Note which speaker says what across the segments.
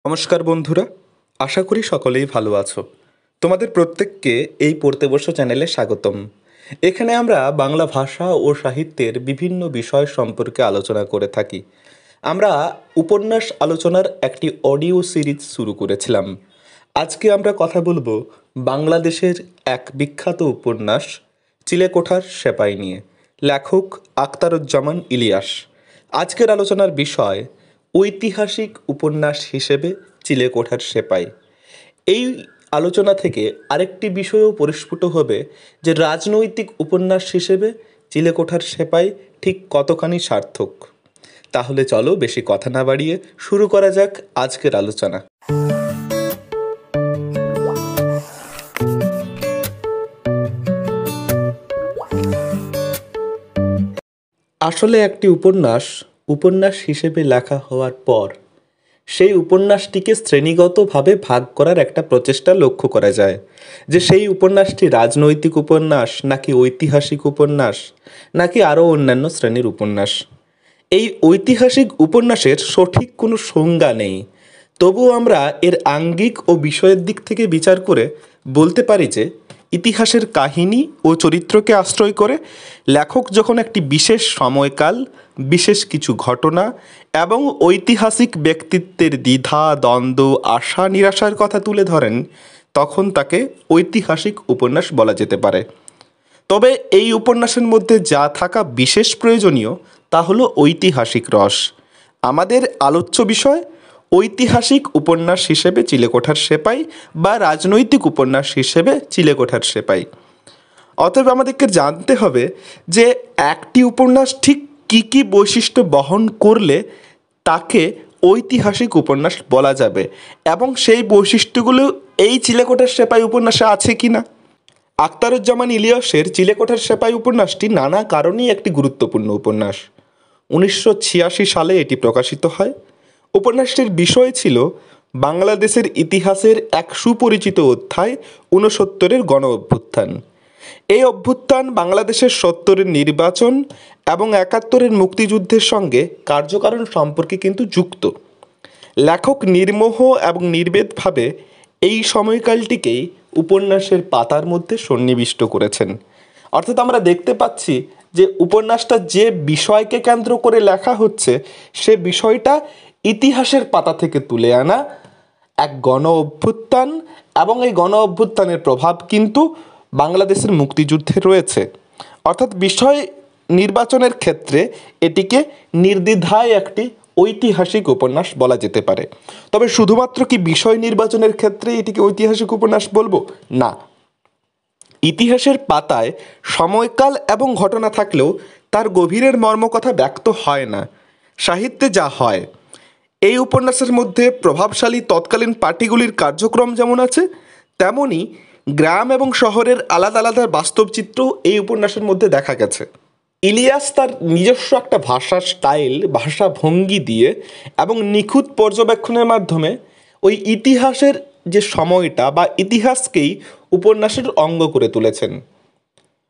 Speaker 1: নমস্কার বন্ধুরা, আশা করি সকলেই ভালো আছো। তোমাদের প্রত্যেককে এই পড়তে বসো চ্যানেলে স্বাগতম। এখানে আমরা বাংলা ভাষা ও সাহিত্যের বিভিন্ন বিষয় সম্পর্কে আলোচনা করে থাকি। আমরা উপন্যাস আলোচনার একটি অডিও সিরিজ শুরু করেছিলাম। আজকে আমরা কথা বলবো বাংলাদেশের এক বিখ্যাত উপন্যাস চিলেকোঠার সেপাই নিয়ে। লেখক আখতারুজ্জামান ইলিয়াস। আজকের আলোচনার বিষয় ঐতিহাসিক উপন্যাস হিসেবে চিলেকোঠার সেপাই। এই আলোচনা থেকে আরেকটি বিষয়ও পরিস্ফুট হবে যে রাজনৈতিক উপন্যাস হিসেবে চিলেকোঠার সেপাই ঠিক কতখানি সার্থক। তাহলে চলো বেশি কথা না বাড়িয়ে শুরু করা যাক আজকের আলোচনা। আসলে একটি উপন্যাস হিসেবে লেখা হওয়ার পর সেই উপন্যাসটিকে শ্রেণীগতভাবে ভাগ করার একটা প্রচেষ্টা লক্ষ্য করা যায়, যে সেই উপন্যাসটি রাজনৈতিক উপন্যাস নাকি ঐতিহাসিক উপন্যাস নাকি আরও অন্যান্য শ্রেণীর উপন্যাস। এই ঐতিহাসিক উপন্যাসের সঠিক কোনো সংজ্ঞা নেই, তবুও আমরা এর আঙ্গিক ও বিষয়ের দিক থেকে বিচার করে বলতে পারি যে ইতিহাসের কাহিনী ও চরিত্রকে আশ্রয় করে লেখক যখন একটি বিশেষ সময়কাল, বিশেষ কিছু ঘটনা এবং ঐতিহাসিক ব্যক্তিত্বের দ্বিধা দ্বন্দ্ব আশা নিরাশার কথা তুলে ধরেন, তখন তাকে ঐতিহাসিক উপন্যাস বলা যেতে পারে। তবে এই উপন্যাসের মধ্যে যা থাকা বিশেষ প্রয়োজনীয় তা হলো ঐতিহাসিক রস। আমাদের আলোচ্য বিষয় ঐতিহাসিক উপন্যাস হিসেবে চিলেকোঠার সেপাই বা রাজনৈতিক উপন্যাস হিসেবে চিলেকোঠার সেপাই। অতএব আমাদেরকে জানতে হবে যে একটি উপন্যাস ঠিক কী কী বৈশিষ্ট্য বহন করলে তাকে ঐতিহাসিক উপন্যাস বলা যাবে এবং সেই বৈশিষ্ট্যগুলো এই চিলেকোঠার সেপাই উপন্যাসে আছে কি না। আখতারুজ্জামান ইলিয়াসের চিলেকোঠার সেপাই উপন্যাসটি নানা কারণেই একটি গুরুত্বপূর্ণ উপন্যাস। 1986 সালে এটি প্রকাশিত হয়। উপন্যাসটির বিষয় ছিল বাংলাদেশের ইতিহাসের এক সুপরিচিত অধ্যায় 69-এর গণ অভ্যুত্থান। এই অভ্যুত্থান বাংলাদেশের 70-এর নির্বাচন এবং 71-এর মুক্তিযুদ্ধের সঙ্গে কার্যকারণ সম্পর্কে কিন্তু যুক্ত। লেখক নির্মোহ এবং নির্বেদভাবে এই সময়কালটিকেই উপন্যাসের পাতার মধ্যে সন্নিবিষ্ট করেছেন। অর্থাৎ আমরা দেখতে পাচ্ছি যে উপন্যাসটা যে বিষয়কে কেন্দ্র করে লেখা হচ্ছে সে বিষয়টা ইতিহাসের পাতা থেকে তুলে আনা এক গণ অভ্যুত্থান, এবং এই গণ অভ্যুত্থানের প্রভাব কিন্তু বাংলাদেশের মুক্তিযুদ্ধে রয়েছে। অর্থাৎ বিষয় নির্বাচনের ক্ষেত্রে এটিকে নির্দ্বিধায় একটি ঐতিহাসিক উপন্যাস বলা যেতে পারে। তবে শুধুমাত্র কি বিষয় নির্বাচনের ক্ষেত্রে এটিকে ঐতিহাসিক উপন্যাস বলবো? না, ইতিহাসের পাতায় সময়কাল এবং ঘটনা থাকলেও তার গভীরের মর্মকথা ব্যক্ত হয় না। সাহিত্যে যা হয়, এই উপন্যাসের মধ্যে প্রভাবশালী তৎকালীন পার্টিগুলির কার্যক্রম যেমন আছে, তেমনি গ্রাম এবং শহরের আলাদা আলাদা বাস্তব চিত্র এই উপন্যাসের মধ্যে দেখা গেছে। ইলিয়াস তার নিজস্ব একটা ভাষা স্টাইল, ভাষা ভঙ্গি দিয়ে এবং নিখুঁত পর্যবেক্ষণের মাধ্যমে ওই ইতিহাসের যে সময়টা বা ইতিহাসকেই উপন্যাসের অঙ্গ করে তুলেছেন।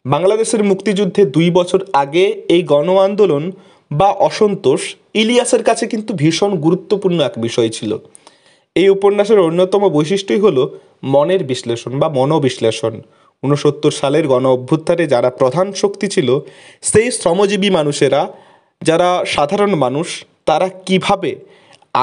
Speaker 1: বাংলাদেশের মুক্তিযুদ্ধে 2 বছর আগে এই গণ আন্দোলন বা অসন্তোষ ইলিয়াসের কাছে কিন্তু ভীষণ গুরুত্বপূর্ণ এক বিষয় ছিল। এই উপন্যাসের অন্যতম বৈশিষ্ট্যই হলো মনের বিশ্লেষণ বা মনোবিশ্লেষণ। 69 সালের গণ অভ্যুত্থানে যারা প্রধান শক্তি ছিল, সেই শ্রমজীবী মানুষেরা, যারা সাধারণ মানুষ, তারা কিভাবে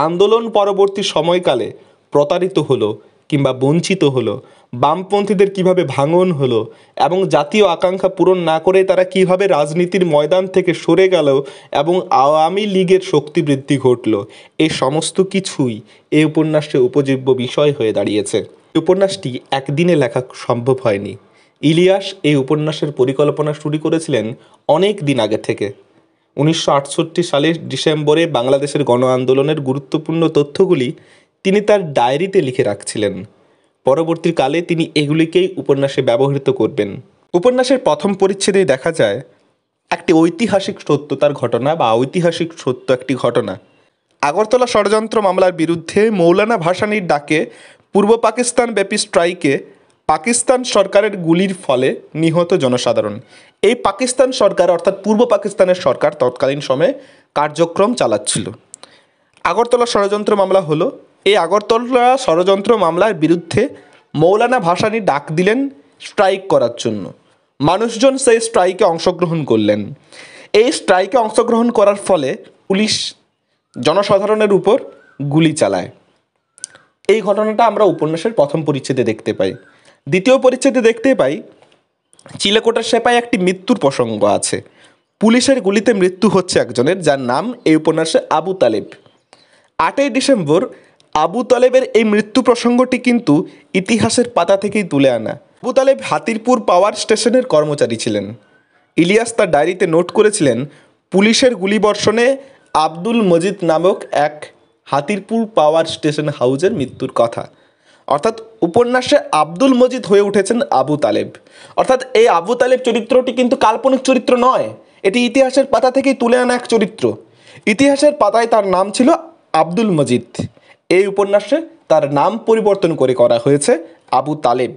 Speaker 1: আন্দোলন পরবর্তী সময়কালে প্রতারিত হলো কিংবা বঞ্চিত হলো, বামপন্থীদের কিভাবে ভাঙন হলো এবং জাতীয় আকাঙ্ক্ষা পূরণ না করে তারা কিভাবে রাজনীতির ময়দান থেকে সরে গেল এবং আওয়ামী লীগের শক্তি বৃদ্ধি ঘটল, এই সমস্ত কিছুই এই উপন্যাসে উপজীব্য বিষয় হয়ে দাঁড়িয়েছে। উপন্যাসটি একদিনে লেখা সম্ভব হয়নি। ইলিয়াস এই উপন্যাসের পরিকল্পনা শুরু করেছিলেন অনেক দিন আগে থেকে। 1968 সালের ডিসেম্বরে বাংলাদেশের গণ আন্দোলনের গুরুত্বপূর্ণ তথ্যগুলি তিনি তার ডায়েরিতে লিখে রাখছিলেন। পরবর্তীকালে তিনি এগুলিকেই উপন্যাসে ব্যবহৃত করবেন। উপন্যাসের প্রথম পরিচ্ছেদেই দেখা যায় একটি ঐতিহাসিক সত্যতার ঘটনা বা ঐতিহাসিক সত্য একটি ঘটনা। আগরতলা ষড়যন্ত্র মামলার বিরুদ্ধে মৌলানা ভাসানীর ডাকে পূর্ব পাকিস্তান ব্যাপী স্ট্রাইকে পাকিস্তান সরকারের গুলির ফলে নিহত জনসাধারণ। এই পাকিস্তান সরকার অর্থাৎ পূর্ব পাকিস্তানের সরকার তৎকালীন সময়ে কার্যক্রম চালাচ্ছিল। আগরতলা ষড়যন্ত্র মামলা হলো এই আগরতলা ষড়যন্ত্র মামলার বিরুদ্ধে মৌলানা ভাসানী ডাক দিলেন স্ট্রাইক করার জন্য। মানুষজন সেই স্ট্রাইকে অংশগ্রহণ করলেন। এই স্ট্রাইকে অংশগ্রহণ করার ফলে পুলিশ জনসাধারণের উপর গুলি চালায়। এই ঘটনাটা আমরা উপন্যাসের প্রথম পরিচ্ছেদে দেখতে পাই। দ্বিতীয় পরিচ্ছেদে দেখতে পাই চিলেকোঠার সেপায় একটি মৃত্যুর প্রসঙ্গ আছে। পুলিশের গুলিতে মৃত্যু হচ্ছে একজনের, যার নাম এই উপন্যাসে আবু তালেব। 8ই ডিসেম্বর আবু তালেবের এই মৃত্যু প্রসঙ্গটি কিন্তু ইতিহাসের পাতা থেকেই তুলে আনা। আবু তালেব হাতিরপুর পাওয়ার স্টেশনের কর্মচারী ছিলেন। ইলিয়াস তার ডায়েরিতে নোট করেছিলেন পুলিশের গুলিবর্ষণে আব্দুল মজিদ নামক এক হাতিরপুর পাওয়ার স্টেশন হাউজের মৃত্যুর কথা। অর্থাৎ উপন্যাসে আব্দুল মজিদ হয়ে উঠেছেন আবু তালেব। অর্থাৎ এই আবু তালেব চরিত্রটি কিন্তু কাল্পনিক চরিত্র নয়, এটি ইতিহাসের পাতা থেকেই তুলে আনা এক চরিত্র। ইতিহাসের পাতায় তার নাম ছিল আব্দুল মজিদ। এই উপন্যাসে তার নাম পরিবর্তন করে করা হয়েছে আবু তালেব।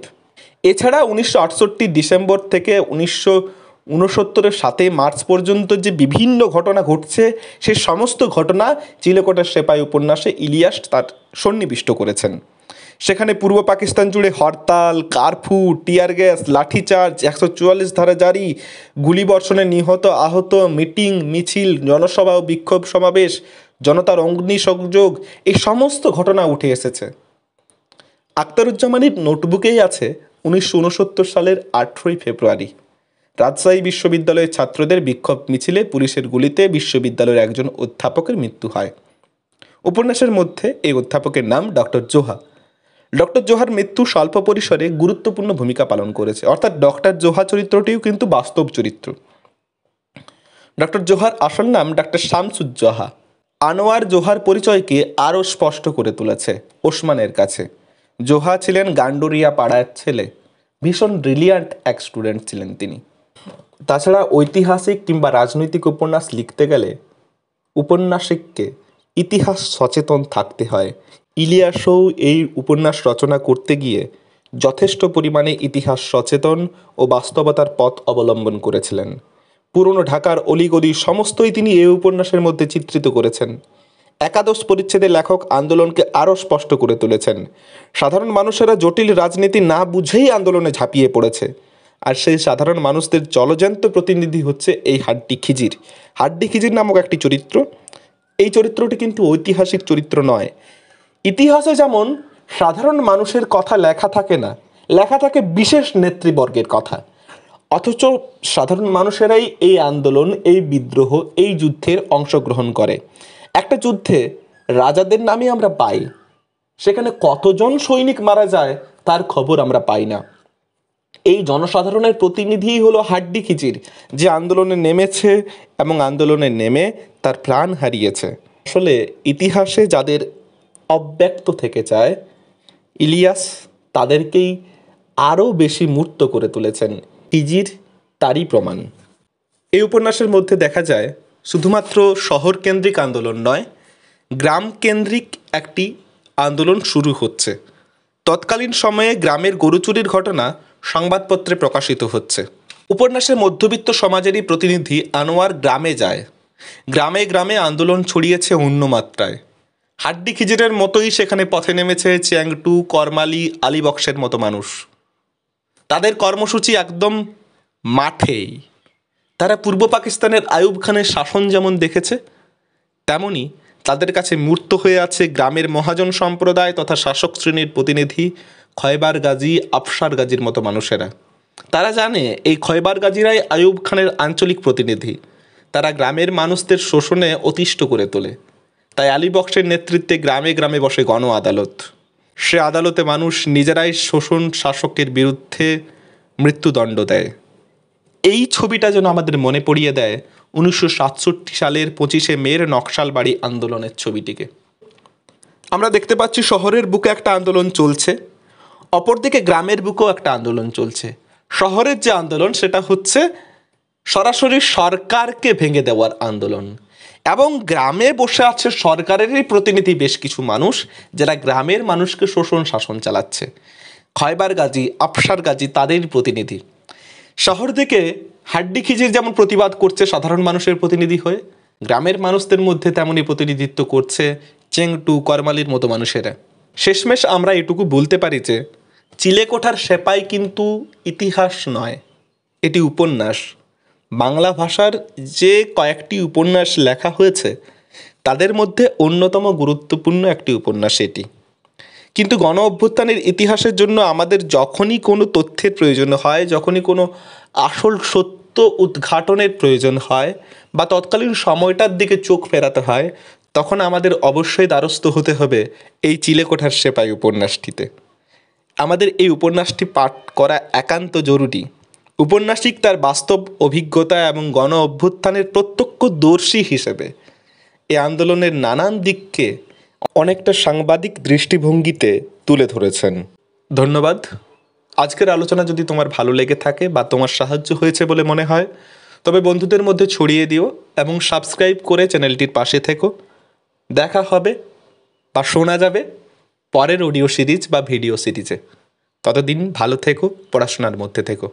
Speaker 1: এছাড়া 1968 ডিসেম্বর থেকে 1969 7 মার্চ পর্যন্ত যে বিভিন্ন ঘটনা ঘটছে, সেই সমস্ত ঘটনা চিলেকোঠার সেপাই উপন্যাসে ইলিয়াস তার সন্নিবিষ্ট করেছেন। সেখানে পূর্ব পাকিস্তান জুড়ে হরতাল, কারফিউ, টিয়ার গ্যাস, লাঠিচার্জ, 144 ধারা জারি, গুলিবর্ষণে নিহত আহত, মিটিং মিছিল, জনসভা ও বিক্ষোভ সমাবেশ, জনতার অগ্নিসংযোগ, এই সমস্ত ঘটনা উঠে এসেছে। আখতারুজ্জামানের নোটবুকেই আছে 1969 সালের 18ই ফেব্রুয়ারি রাজশাহী বিশ্ববিদ্যালয়ের ছাত্রদের বিক্ষোভ মিছিলে পুলিশের গুলিতে বিশ্ববিদ্যালয়ের একজন অধ্যাপকের মৃত্যু হয়। উপন্যাসের মধ্যে এই অধ্যাপকের নাম ডক্টর জোহা। ডক্টর জোহার মৃত্যু স্বল্প পরিসরে গুরুত্বপূর্ণ ভূমিকা পালন করেছে। অর্থাৎ ডক্টর জোহা চরিত্রটিও কিন্তু বাস্তব চরিত্র। ডক্টর জোহার আসল নাম ডক্টর শামসুজ্জোহা। আনোয়ার জোহার পরিচয়কে আরও স্পষ্ট করে তুলেছে ওসমানের কাছে। জোহা ছিলেন গান্ডুরিয়া পাড়ার ছেলে, ভীষণ ব্রিলিয়ান্ট এক স্টুডেন্ট ছিলেন তিনি। তাছাড়া ঐতিহাসিক কিংবা রাজনৈতিক উপন্যাস লিখতে গেলে উপন্যাসিককে ইতিহাস সচেতন থাকতে হয়। ইলিয়াসও এই উপন্যাস রচনা করতে গিয়ে যথেষ্ট পরিমাণে ইতিহাস সচেতন ও বাস্তবতার পথ অবলম্বন করেছিলেন। পুরনো ঢাকার অলিগলি সমস্তই তিনি এই উপন্যাসের মধ্যে চিত্রিত করেছেন। একাদশ পরিচ্ছেদে লেখক আন্দোলনকে আরও স্পষ্ট করে তুলেছেন। সাধারণ মানুষেরা জটিল রাজনীতি না বুঝেই আন্দোলনে ঝাঁপিয়ে পড়েছে, আর সেই সাধারণ মানুষদের জলজ্যান্ত প্রতিনিধি হচ্ছে এই হাড্ডি খিজির। হাড্ডি খিজির নামক একটি চরিত্র। এই চরিত্রটি কিন্তু ঐতিহাসিক চরিত্র নয়। ইতিহাসে যেমন সাধারণ মানুষের কথা লেখা থাকে না, লেখা থাকে বিশেষ নেতৃবর্গের কথা, অথচ সাধারণ মানুষেরাই এই আন্দোলন, এই বিদ্রোহ, এই যুদ্ধের অংশগ্রহণ করে। একটা যুদ্ধে রাজাদের নামে আমরা পাই, সেখানে কতজন সৈনিক মারা যায় তার খবর আমরা পাই না। এই জনসাধারণের প্রতিনিধিই হলো হাড্ডি খিজির, যে আন্দোলনে নেমেছে এবং আন্দোলনে নেমে তার প্রাণ হারিয়েছে। আসলে ইতিহাসে যাদের অব্যক্ত থেকে যায়, ইলিয়াস তাদেরকেই আরও বেশি মূর্ত করে তুলেছেন। খিজির তারই প্রমাণ। এই উপন্যাসের মধ্যে দেখা যায় শুধুমাত্র শহর কেন্দ্রিক আন্দোলন নয়, গ্রাম কেন্দ্রিক একটি আন্দোলন শুরু হচ্ছে। তৎকালীন সময়ে গ্রামের গরু চুরির ঘটনা সংবাদপত্রে প্রকাশিত হচ্ছে। উপন্যাসের মধ্যবিত্ত সমাজেরই প্রতিনিধি আনোয়ার গ্রামে যায়। গ্রামে গ্রামে আন্দোলন ছড়িয়েছে অন্য মাত্রায়। হাড্ডি খিজিরের মতোই সেখানে পথে নেমেছে চ্যাংটু, করমালি, আলীবক্সের মতো মানুষ। তাদের কর্মসূচি একদম মাঠেই। তারা পূর্ব পাকিস্তানের আইয়ুব খানের শাসন যেমন দেখেছে, তেমনি তাদের কাছে মূর্ত হয়ে আছে গ্রামের মহাজন সম্প্রদায় তথা শাসক শ্রেণীর প্রতিনিধি খয়বার গাজী, আফসার গাজীর মতো মানুষেরা। তারা জানে এই খয়বার গাজীরাই আইয়ুব খানের আঞ্চলিক প্রতিনিধি। তারা গ্রামের মানুষদের শোষণে অতিষ্ঠ করে তোলে। তাই আলীবক্সের নেতৃত্বে গ্রামে গ্রামে বসে গণ আদালত। সে আদালতে মানুষ নিজেরাই শোষণ শাসকের বিরুদ্ধে মৃত্যুদণ্ড দেয়। এই ছবিটা যেন আমাদের মনে পড়িয়ে দেয় 1967 সালের 25শে মের নকশালবাড়ি আন্দোলনের ছবিটিকে। আমরা দেখতে পাচ্ছি শহরের বুকে একটা আন্দোলন চলছে, অপরদিকে গ্রামের বুকেও একটা আন্দোলন চলছে। শহরের যে আন্দোলন সেটা হচ্ছে সরাসরি সরকারকে ভেঙে দেওয়ার আন্দোলন, এবং গ্রামে বসে আছে সরকারেরই প্রতিনিধি বেশ কিছু মানুষ, যারা গ্রামের মানুষকে শোষণ শাসন চালাচ্ছে। খয়বার গাজী, আফসার গাজী তাদের প্রতিনিধি। শহর থেকে হাড্ডি খিজির যেমন প্রতিবাদ করছে সাধারণ মানুষের প্রতিনিধি হয়ে, গ্রামের মানুষদের মধ্যে তেমনই প্রতিনিধিত্ব করছে চেংটু, করমালির মতো মানুষেরা। শেষমেশ আমরা এটুকু বলতে পারি যে চিলেকোঠার সেপাই কিন্তু ইতিহাস নয়, এটি উপন্যাস। বাংলা ভাষার যে কয়েকটি উপন্যাস লেখা হয়েছে তাদের মধ্যে অন্যতম গুরুত্বপূর্ণ একটি উপন্যাস এটি। কিন্তু গণ অভ্যুত্থানের ইতিহাসের জন্য আমাদের যখনই কোনো তথ্যের প্রয়োজন হয়, যখনই কোনো আসল সত্য উদ্ঘাটনের প্রয়োজন হয় বা তৎকালীন সময়টার দিকে চোখ ফেরাতে হয়, তখন আমাদের অবশ্যই দ্বারস্থ হতে হবে এই চিলেকোঠার সেপাই উপন্যাসটিতে। আমাদের এই উপন্যাসটি পাঠ করা একান্ত জরুরি। উপন্যাসিক তার বাস্তব অভিজ্ঞতা এবং গণ অভ্যুত্থানের প্রত্যক্ষদর্শী হিসেবে এই আন্দোলনের নানান দিককে অনেকটা সাংবাদিক দৃষ্টিভঙ্গিতে তুলে ধরেছেন। ধন্যবাদ। আজকের আলোচনা যদি তোমার ভালো লেগে থাকে বা তোমার সাহায্য হয়েছে বলে মনে হয়, তবে বন্ধুদের মধ্যে ছড়িয়ে দিও এবং সাবস্ক্রাইব করে চ্যানেলটির পাশে থেকো। দেখা হবে বা শোনা যাবে পরের অডিও সিরিজ বা ভিডিও সিরিজে। ততদিন ভালো থেকো, পড়াশোনার মধ্যে থেকো।